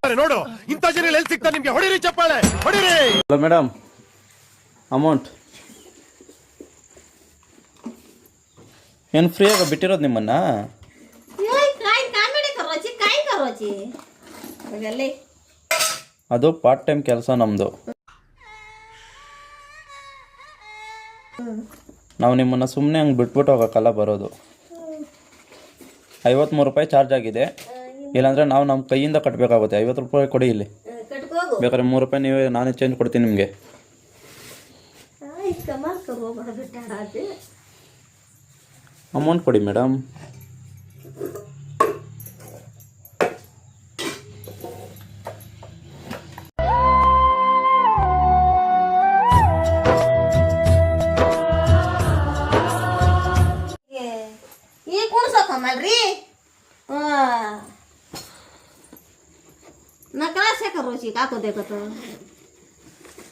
ಸಿಗ್ತಾರೆ ನೋಡು. ಇಂಥ ಜನ ಎಲ್ಲಿ ಸಿಗ್ತಾರೆ ನಿಮ್ಗೆ? ಹೊಡಿರಿ ಚಪ್ಪಾಳೆ, ಹೊಡಿರಿ. ಹಲೋ ಮೇಡಮ್, ಅಮೌಂಟ್ ಏನು ಫ್ರೀಯಾಗಿ ಬಿಟ್ಟಿರೋದು ನಿಮ್ಮನ್ನ? ಅದು ಪಾರ್ಟ್ ಟೈಮ್ ಕೆಲಸ ನಮ್ಮದು. ನಾವು ನಿಮ್ಮನ್ನು ಸುಮ್ಮನೆ ಹಂಗೆ ಬಿಟ್ಬಿಟ್ಟು ಹೋಗೋಕ್ಕಲ್ಲ ಬರೋದು. 53 ರೂಪಾಯಿ ಚಾರ್ಜ್ ಆಗಿದೆ. ಇಲ್ಲಾಂದರೆ ನಾವು ನಮ್ಮ ಕೈಯಿಂದ ಕಟ್ಟಬೇಕಾಗುತ್ತೆ. 50 ರೂಪಾಯಿ ಕೊಡಿ ಇಲ್ಲಿ. ಬೇಕಾದ್ರೆ 3 ರೂಪಾಯಿ ನೀವೇ ನಾನೇ ಚೇಂಜ್ ಕೊಡ್ತೀನಿ ನಿಮಗೆ. ಅಮೌಂಟ್ ಕೊಡಿ ಮೇಡಮ್.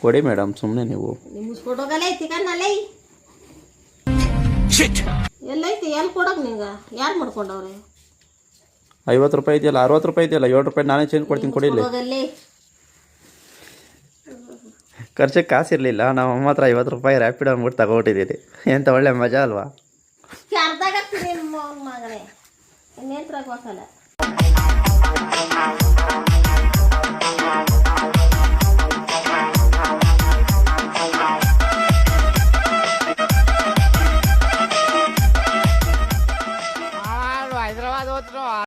ಕೊಡಿ ಮೇಡಮ್, ಸುಮ್ಮನೆ ನೀವು ಎಲ್ಲೈತಿ ಎಲ್ಲಿ ಕೊಡಕ್ ನಿಂಗ ಯಾರು ಮಾಡ್ಕೊಂಡವ್ರೆ? 50 ರೂಪಾಯಿ ಇದೆಯಲ್ಲ, 60 ರೂಪಾಯಿ ಇದೆಯಲ್ಲ, 7 ರೂಪಾಯಿ ನಾನೇ ಚೇಂಜ್ ಕೊಡ್ತೀನಿ, ಕೊಡಿ ಇಲ್ಲಿ. ಖರ್ಚಿಗೆ ಕಾಸು ಇರಲಿಲ್ಲ, ನಮ್ಮ ಅಮ್ಮ ಹತ್ರ 50 ರೂಪಾಯಿ ರ್ಯಾಪಿಡ್ ಅಂದ್ಬಿಟ್ಟು ತಗೊಬಿಟ್ಟಿದ್ದೀರಿ. ಎಂತ ಒಳ್ಳೆ ಮಜಾ ಅಲ್ವಾ? ಮಗನೇ ಇನ್ನೇನ್